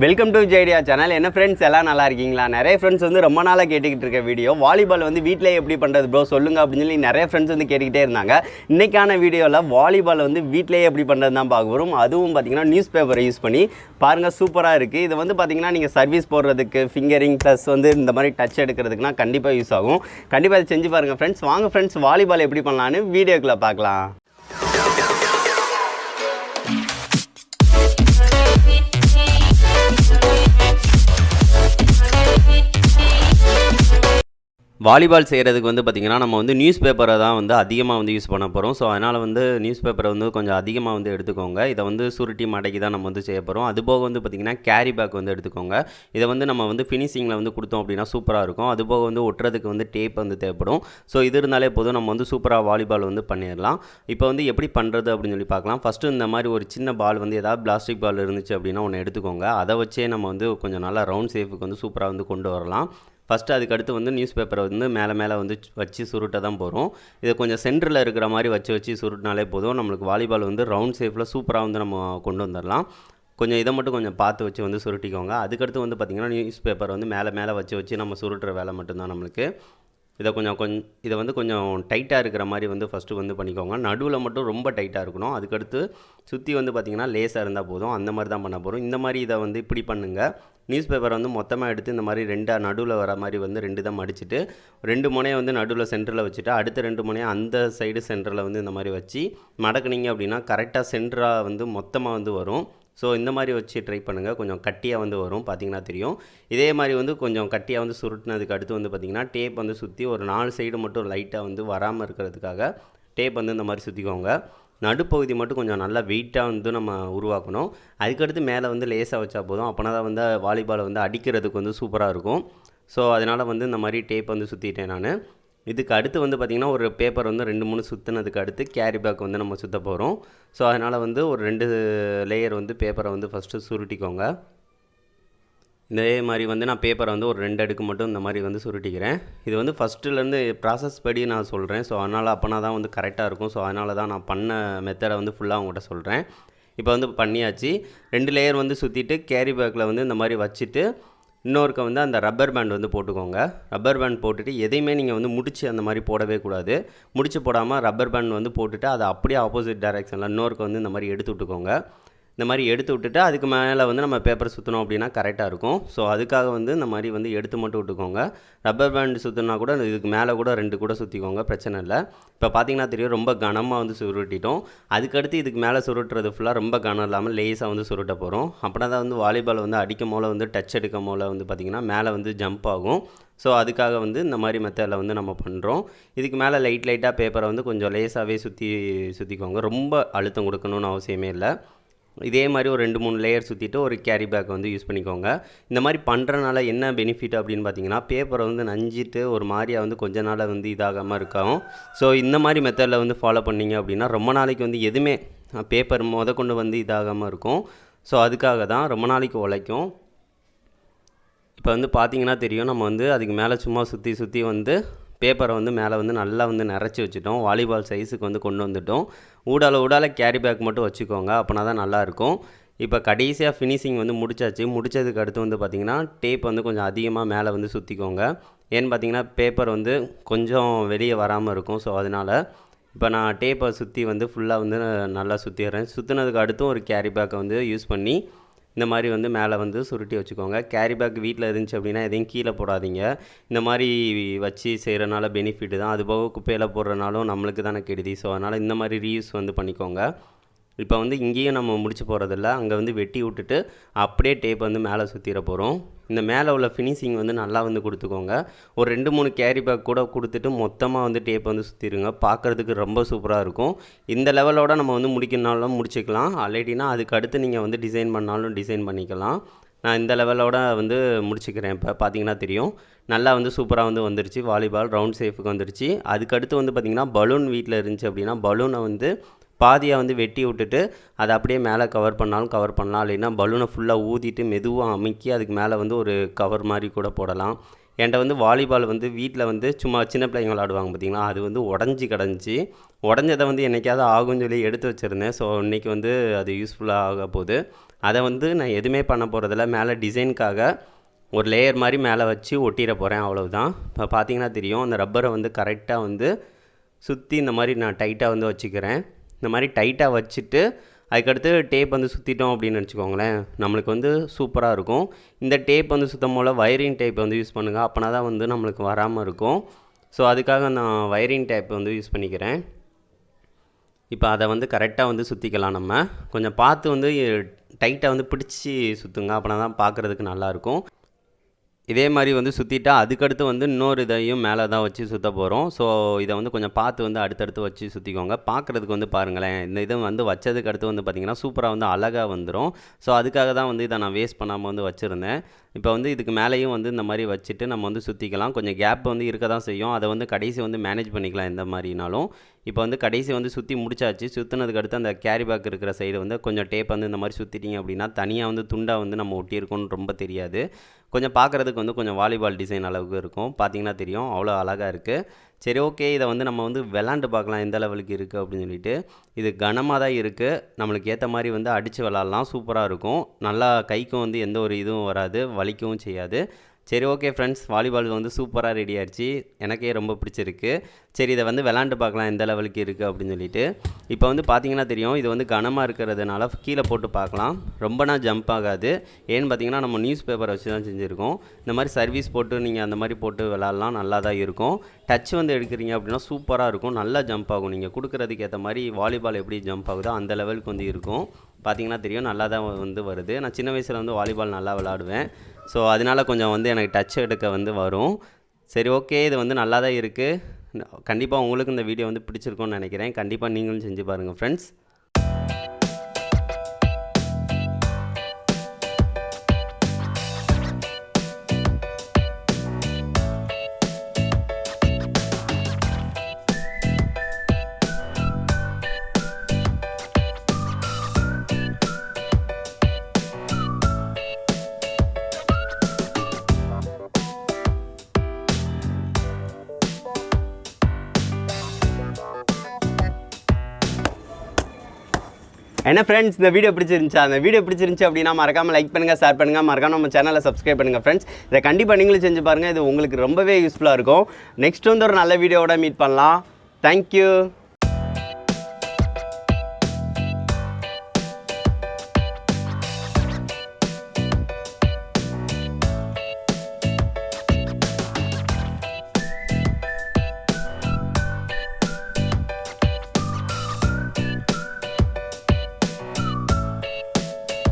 Welcome to Vijay channel. என்ன friends எல்லாம் நல்லா இருக்கீங்களா? நிறைய ஃப்ரெண்ட்ஸ் வந்து ரொம்ப நாளாக கேட்டுக்கிட்டு இருக்க வீடியோ வாலிபால் வந்து வீட்டிலே எப்படி பண்ணுறது ப்ரோ சொல்லுங்கள் அப்படின்னு சொல்லி நிறைய ஃப்ரெண்ட்ஸ் வந்து கேட்டுக்கிட்டே இருந்தாங்க. இன்றைக்கான வீடியோவில் வாலிபால் வந்து வீட்டிலேயே எப்படி பண்ணுறது தான் பார்க்க வரும். அதுவும் பார்த்திங்கன்னா நியூஸ் பேப்பரை யூஸ் பண்ணி பாருங்கள், சூப்பராக இருக்குது. இது வந்து பார்த்திங்கன்னா நீங்கள் சர்வீஸ் போடுறதுக்கு, ஃபிங்கரிங் ப்ளஸ் வந்து இந்த மாதிரி டச் எடுக்கிறதுக்குனா கண்டிப்பாக யூஸ் ஆகும். கண்டிப்பாக அதை செஞ்சு பாருங்கள் ஃப்ரெண்ட்ஸ். வாங்க ஃப்ரெண்ட்ஸ், வாலிபால் எப்படி பண்ணலான்னு வீடியோக்குள்ளே பார்க்கலாம். வாலிபால் செய்கிறதுக்கு வந்து பார்த்திங்கன்னா நம்ம வந்து நியூஸ் பேப்பரை தான் வந்து அதிகமாக வந்து யூஸ் பண்ண போகிறோம். ஸோ அதனால் வந்து நியூஸ் பேப்பரை வந்து கொஞ்சம் அதிகமாக வந்து எடுத்துக்கோங்க. இதை வந்து சுருட்டி மடக்கி தான் நம்ம வந்து செய்ய போகிறோம். அதுபோக வந்து பார்த்திங்கன்னா கேரி பேக் வந்து எடுத்துக்கோங்க. இதை வந்து நம்ம வந்து ஃபினிஷிங்கில் வந்து கொடுத்தோம் அப்படின்னா சூப்பராக இருக்கும். அதுபோக வந்து ஒட்டுறதுக்கு வந்து டேப் வந்து தேவைப்படும். ஸோ இது இருந்தாலே போதும், நம்ம வந்து சூப்பராக வாலிபால் வந்து பண்ணிடலாம். இப்போ வந்து எப்படி பண்ணுறது அப்படின்னு சொல்லி பார்க்கலாம். ஃபஸ்ட்டு இந்த மாதிரி ஒரு சின்ன பால் வந்து ஏதாவது பிளாஸ்டிக் பால் இருந்துச்சு அப்படின்னா ஒன்று எடுத்துக்கோங்க. அதை வச்சே நம்ம வந்து கொஞ்சம் நல்லா ரவுண்ட் ஷேப்புக்கு வந்து சூப்பராக வந்து கொண்டு வரலாம். ஃபஸ்ட்டு அதுக்கடுத்து வந்து நியூஸ் பேப்பரை வந்து மேலே வந்து வச்சு சுருட்ட தான் போகிறோம். இதை கொஞ்சம் சென்டரில் இருக்கிற மாதிரி வச்சு சுருட்டினாலே போதும், நம்மளுக்கு வாலிபால் வந்து ரவுண்ட் ஷேப்பில் சூப்பராக வந்து நம்ம கொண்டு வந்துடலாம். கொஞ்சம் இதை மட்டும் கொஞ்சம் பார்த்து வச்சு வந்து சுருட்டிக்கோங்க. அதுக்கடுத்து வந்து பார்த்திங்கன்னா நியூஸ் பேப்பர் வந்து மேலே வச்சு நம்ம சுருட்டுற வேலை மட்டும்தான் நம்மளுக்கு. இதை வந்து கொஞ்சம் டைட்டாக இருக்கிற மாதிரி வந்து ஃபஸ்ட்டு வந்து பண்ணிக்கோங்க. நடுவில் மட்டும் ரொம்ப டைட்டாக இருக்கணும். அதுக்கடுத்து சுற்றி வந்து பார்த்திங்கன்னா லேஸாக இருந்தால் போதும். அந்த மாதிரி தான் பண்ண போகிறோம். இந்த மாதிரி இதை வந்து இப்படி பண்ணுங்கள். நியூஸ் பேப்பரை வந்து மொத்தமாக எடுத்து இந்த மாதிரி நடுவில் வர மாதிரி வந்து 2 தான் மடிச்சுட்டு 2 முனையை வந்து நடுவில் சென்டரில் வச்சுட்டு அடுத்த 2 முனையை அந்த சைடு சென்டரில் வந்து இந்த மாதிரி வச்சு மடக்குனீங்க அப்படின்னா கரெக்டாக சென்டராக வந்து மொத்தமாக வந்து வரும். ஸோ இந்த மாதிரி வச்சு ட்ரை பண்ணுங்கள். கொஞ்சம் கட்டியாக வந்து வரும், பார்த்திங்கன்னா தெரியும். இதே மாதிரி வந்து கொஞ்சம் கட்டியாக வந்து சுருட்டினதுக்கு அடுத்து வந்து பார்த்திங்கன்னா டேப் வந்து சுற்றி ஒரு 4 சைடு மட்டும் லைட்டாக வந்து வராமல் இருக்கிறதுக்காக டேப் வந்து இந்த மாதிரி சுற்றிக்கோங்க. நடுப்பகுதி மட்டும் கொஞ்சம் நல்லா வெயிட்டாக வந்து நம்ம உருவாக்கணும். அதுக்கடுத்து மேலே வந்து லேஸாக வச்சா போதும். அப்போனா தான் வந்து வாலிபாலை வந்து அடிக்கிறதுக்கு வந்து சூப்பராக இருக்கும். ஸோ அதனால் வந்து இந்த மாதிரி டேப் வந்து சுற்றிட்டேன் நான். இதுக்கு அடுத்து வந்து பார்த்திங்கன்னா ஒரு பேப்பர் வந்து 2-3 சுற்றினதுக்கு அடுத்து கேரி பேக் வந்து நம்ம சுற்ற போகிறோம். ஸோ அதனால் வந்து ஒரு 2 லேயர் வந்து பேப்பரை வந்து ஃபஸ்ட்டு சுருட்டிக்கோங்க. இதே மாதிரி வந்து நான் பேப்பரை வந்து ஒரு 2 அடுக்கு மட்டும் இந்த மாதிரி வந்து சுருட்டிக்கிறேன். இது வந்து ஃபஸ்ட்டுலேருந்து ப்ராசஸ் படி நான் சொல்கிறேன். ஸோ அதனால் அப்போனா தான் வந்து கரெக்டாக இருக்கும். ஸோ அதனால தான் நான் பண்ண மெத்தடை வந்து ஃபுல்லாக உங்கள்கிட்ட சொல்கிறேன். இப்போ வந்து பண்ணியாச்சு. 2 லேயர் வந்து சுற்றிட்டு கேரி பேக்கில் வந்து இந்த மாதிரி வச்சுட்டு இன்னொருக்க வந்து அந்த ரப்பர் பேண்ட் வந்து போட்டுக்கோங்க. ரப்பர் பேண்ட் போட்டுட்டு எதையுமே நீங்கள் வந்து முடிச்சு அந்த மாதிரி போடவே கூடாது. முடிச்சு போடாமல் ரப்பர் பேண்ட் வந்து போட்டுட்டு அதை அப்படியே ஆப்போசிட் டைரெக்ஷனில் இன்னொருக்க வந்து இந்த மாதிரி எடுத்து விட்டுக்கோங்க. இந்த மாதிரி எடுத்து விட்டுட்டு அதுக்கு மேலே வந்து நம்ம பேப்பர் சுற்றணும் அப்படின்னா கரெக்டாக இருக்கும். ஸோ அதுக்காக வந்து இந்த மாதிரி வந்து எடுத்து மட்டும் விட்டுக்கோங்க. ரப்பர் பேண்ட் சுற்றினா கூட இதுக்கு மேலே கூட 2 கூட சுற்றிக்கோங்க, பிரச்சனை இல்லை. இப்போ பார்த்திங்கன்னா தெரியும், ரொம்ப கனமாக வந்து சுருட்டிட்டோம். அதுக்கடுத்து இதுக்கு மேலே சுருட்டுறது ஃபுல்லாக ரொம்ப கனம் இல்லாமல் லேஸாக வந்து சுருட்ட போகிறோம். அப்படின்னா தான் வந்து வாலிபால் வந்து அடிக்கும் போல் வந்து டச் எடுக்கும் போல் வந்து பார்த்திங்கன்னா மேலே வந்து ஜம்ப் ஆகும். ஸோ அதுக்காக வந்து இந்த மாதிரி மெத்தடில் வந்து நம்ம பண்ணுறோம். இதுக்கு மேலே லைட்டாக பேப்பரை வந்து கொஞ்சம் லேஸாகவே சுற்றிக்கோங்க. ரொம்ப அழுத்தம் கொடுக்கணும்னு அவசியமே இல்லை. இதே மாதிரி ஒரு 2-3 லேயர் சுற்றிட்டு ஒரு கேரி பேக் வந்து யூஸ் பண்ணிக்கோங்க. இந்த மாதிரி பண்ணுறனால என்ன பெனிஃபிட் அப்படின்னு பார்த்தீங்கன்னா, பேப்பரை வந்து நஞ்சிட்டு ஒரு மாதிரியாக வந்து கொஞ்ச நாள் வந்து இதாகாமல் இருக்கும். ஸோ இந்த மாதிரி மெத்தடில் வந்து ஃபாலோ பண்ணிங்க அப்படின்னா ரொம்ப நாளைக்கு வந்து எதுவுமே பேப்பர் கொண்டு வந்து இதாகாமல் இருக்கும். ஸோ அதுக்காக தான் ரொம்ப நாளைக்கு உழைக்கும். இப்போ வந்து பார்த்திங்கன்னா தெரியும், நம்ம வந்து அதுக்கு மேலே சும்மா சுற்றி வந்து பேப்பரை வந்து மேலே வந்து நல்லா வந்து நிறச்சி வச்சுட்டோம். வாலிபால் சைஸுக்கு வந்து கொண்டு வந்துட்டோம். ஊடால கேரி பேக் மட்டும் வச்சுக்கோங்க, அப்போனா தான் நல்லாயிருக்கும். இப்போ கடைசியாக ஃபினிஷிங் வந்து முடிச்சாச்சு. முடித்ததுக்கு அடுத்து வந்து பார்த்திங்கன்னா டேப் வந்து கொஞ்சம் அதிகமாக மேலே வந்து சுற்றிக்கோங்க. ஏன்னு பார்த்திங்கன்னா பேப்பர் வந்து கொஞ்சம் வெளியே வராமல் இருக்கும். ஸோ அதனால் இப்போ நான் டேப்பை சுற்றி வந்து ஃபுல்லாக வந்து நல்லா சுற்றிடுறேன். சுற்றினதுக்கு அடுத்தும் ஒரு கேரி பேக்கை வந்து யூஸ் பண்ணி இந்த மாதிரி வந்து மேலே வந்து சுருட்டி வச்சுக்கோங்க. கேரி பேக் வீட்டில் இருந்துச்சு அப்படின்னா எதையும் கீழே போடாதீங்க. இந்த மாதிரி வச்சு செய்கிறனால பெனிஃபிட்டு தான். அதுபோக குப்பையில் போடுறனாலும் நம்மளுக்கு தானே கெடுதி. ஸோ அதனால் இந்த மாதிரி ரீயூஸ் வந்து பண்ணிக்கோங்க. இப்போ வந்து இங்கேயும் நம்ம முடிச்சு போகிறதில்ல, அங்கே வந்து வெட்டி விட்டுட்டு அப்படியே டேப் வந்து மேலே சுற்றிட போகிறோம். இந்த மேலே உள்ள ஃபினிஷிங் வந்து நல்லா வந்து கொடுத்துக்கோங்க. ஒரு 2-3 கேரி பேக் கூட கொடுத்துட்டு மொத்தமாக வந்து டேப் வந்து சுற்றிடுங்க. பார்க்குறதுக்கு ரொம்ப சூப்பராக இருக்கும். இந்த லெவலோடு நம்ம வந்து முடிக்கணுனாலும் முடிச்சிக்கலாம். ஆல்ரெடினா அதுக்கு அடுத்து நீங்கள் வந்து டிசைன் பண்ணாலும் டிசைன் பண்ணிக்கலாம். நான் இந்த லெவலோட வந்து முடிச்சுக்கிறேன். இப்போ பார்த்திங்கன்னா தெரியும், நல்லா வந்து சூப்பராக வந்து வந்துருச்சு. வாலிபால் ரவுண்ட் ஷேப்புக்கு வந்துருச்சு. அதுக்கடுத்து வந்து பார்த்திங்கன்னா பலூன் வீட்டில் இருந்துச்சு அப்படின்னா பலூனை வந்து பாதியாக வந்து வெட்டி விட்டுட்டு அதை அப்படியே மேலே கவர் பண்ணாலும் கவர் பண்ணலாம். இல்லைன்னா பலூனை ஃபுல்லாக ஊதிட்டு மெதுவாக அமுக்கி அதுக்கு மேலே வந்து ஒரு கவர் மாதிரி கூட போடலாம். என்கிட்ட வந்து வாலிபால் வந்து வீட்டில் வந்து சும்மா சின்ன பிள்ளைங்க விளாடுவாங்க பார்த்தீங்களா, அது வந்து உடஞ்சி கிடந்துச்சு. உடஞ்சதை வந்து என்னைக்காவது ஆகும்னு சொல்லி எடுத்து வச்சுருந்தேன். ஸோ இன்றைக்கி வந்து அது யூஸ்ஃபுல்லாக ஆக போகுது. அதை வந்து நான் எதுவுமே பண்ண போகிறதில்ல. மேலே டிசைனுக்காக ஒரு லேயர் மாதிரி மேலே வச்சு ஒட்டிட போகிறேன், அவ்வளவுதான். இப்போ பார்த்தீங்கன்னா தெரியும், அந்த ரப்பரை வந்து கரெக்டாக வந்து சுற்றி இந்த மாதிரி நான் டைட்டாக வந்து வச்சுக்கிறேன். இந்த மாதிரி டைட்டாக வச்சுட்டு அதுக்கடுத்து டேப் வந்து சுற்றிட்டோம் அப்படின்னு வச்சுக்கோங்களேன், நம்மளுக்கு வந்து சூப்பராக இருக்கும். இந்த டேப் வந்து சுத்தம் போல் வயரிங் டேப் வந்து யூஸ் பண்ணுங்கள், அப்போனா தான் வந்து நம்மளுக்கு வராமல் இருக்கும். ஸோ அதுக்காக நான் வயரிங் டேப் வந்து யூஸ் பண்ணிக்கிறேன். இப்போ அதை வந்து கரெக்டாக வந்து சுற்றிக்கலாம். நம்ம கொஞ்சம் பார்த்து வந்து டைட்டாக வந்து பிடிச்சி சுற்றுங்க, அப்போனா தான் பார்க்குறதுக்கு நல்லாயிருக்கும். இதே மாதிரி வந்து சுற்றிட்டா அதுக்கடுத்து வந்து இன்னொரு இதையும் மேலே தான் வச்சு சுற்ற போகிறோம். ஸோ இதை வந்து கொஞ்சம் பார்த்து வந்து அடுத்தடுத்து வச்சு சுற்றிக்கோங்க. பார்க்குறதுக்கு வந்து பாருங்களேன், இந்த இதை வந்து வச்சதுக்கு அடுத்து வந்து பார்த்திங்கன்னா சூப்பராக வந்து அழகாக வந்துடும். ஸோ அதுக்காக தான் வந்து இதை நான் வேஸ்ட் பண்ணாமல் வந்து வச்சுருந்தேன். இப்போ வந்து இதுக்கு மேலேயும் வந்து இந்த மாதிரி வச்சுட்டு நம்ம வந்து சுற்றிக்கலாம். கொஞ்சம் கேப் வந்து இருக்க தான் செய்யும், அதை வந்து கடைசி வந்து மேனேஜ் பண்ணிக்கலாம் எந்த மாதிரினாலும். இப்போ வந்து கடைசி வந்து சுற்றி முடிச்சாச்சு. சுற்றினதுக்கு அடுத்து அந்த கேரி பேக் இருக்கிற சைடு வந்து கொஞ்சம் டேப் வந்து இந்த மாதிரி சுற்றிட்டிங்க அப்படின்னா தனியாக வந்து துண்டாக வந்து நம்ம ஒட்டியிருக்கோன்னு ரொம்ப தெரியாது. கொஞ்சம் பார்க்குறதுக்கு வந்து கொஞ்சம் வாலிபால் டிசைன் அளவுக்கு இருக்கும். பார்த்திங்கன்னா தெரியும், அவ்வளோ அழகாக இருக்குது. சரி, ஓகே, இதை வந்து நம்ம வந்து விளாண்டு பார்க்கலாம் எந்த லெவலுக்கு இருக்குது அப்படின்னு சொல்லிட்டு. இது கனமாக தான் இருக்குது, நம்மளுக்கு ஏற்ற மாதிரி வந்து அடித்து விளாட்லாம், சூப்பராக இருக்கும். நல்லா கைக்கும் வந்து எந்த ஒரு இதுவும் வராது, வலிக்கவும் செய்யாது. சரி, ஓகே ஃப்ரெண்ட்ஸ், வாலிபால் வந்து சூப்பராக ரெடி ஆகிடுச்சு, எனக்கே ரொம்ப பிடிச்சிருக்கு. சரி, இதை வந்து விளாண்டு பார்க்கலாம் எந்த லெவலுக்கு இருக்குது அப்படின்னு சொல்லிட்டு. இப்போ வந்து பார்த்திங்கன்னா தெரியும், இது வந்து கனமாக இருக்கிறதுனால கீழே போட்டு பார்க்கலாம், ரொம்பனா ஜம்ப் ஆகாது. ஏன்னு பார்த்தீங்கன்னா நம்ம நியூஸ் பேப்பரை வச்சு தான் செஞ்சுருக்கோம். இந்த மாதிரி சர்வீஸ் போட்டு நீங்கள் அந்த மாதிரி போட்டு விளாட்லாம், நல்லா தான் இருக்கும். டச் வந்து எடுக்கிறீங்க அப்படின்னா சூப்பராக இருக்கும், நல்லா ஜம்ப் ஆகும். நீங்கள் கொடுக்குறதுக்கு ஏற்ற மாதிரி வாலிபால் எப்படி ஜம்ப் ஆகுதோ அந்த லெவலுக்கு வந்து இருக்கும். பார்த்திங்கன்னா தெரியும், நல்லா தான் வந்து வருது. நான் சின்ன வயசில் வந்து வாலிபால் நல்லா விளாடுவேன். ஸோ அதனால் கொஞ்சம் வந்து எனக்கு டச் எடுக்க வந்து வரும். சரி, ஓகே, இது வந்து நல்லா தான் இருக்குது. கண்டிப்பாக உங்களுக்கு இந்த வீடியோ வந்து பிடிச்சிருக்கும்னு நினைக்கிறேன். கண்டிப்பாக நீங்களும் செஞ்சு பாருங்கள் ஃப்ரெண்ட்ஸ். என்ன ஃப்ரெண்ட்ஸ், இந்த வீடியோ பிடிச்சிருந்துச்சா? அந்த வீடியோ பிடிச்சிருந்துச்சு அப்படின்னா மறக்காமல் லைக் பண்ணுங்கள், ஷேர் பண்ணுங்கள், மறக்காமல் நம்ம சேனலை சப்ஸ்கிரைப் பண்ணுங்கள் ஃப்ரெண்ட்ஸ். இதை கண்டிப்பாக நீங்களும் செஞ்சு பாருங்கள், இது உங்களுக்கு ரொம்பவே யூஸ்ஃபுல்லாக இருக்கும். நெக்ஸ்ட் வந்து ஒரு நல்ல வீடியோவோட மீட் பண்ணலாம். தேங்க்யூ.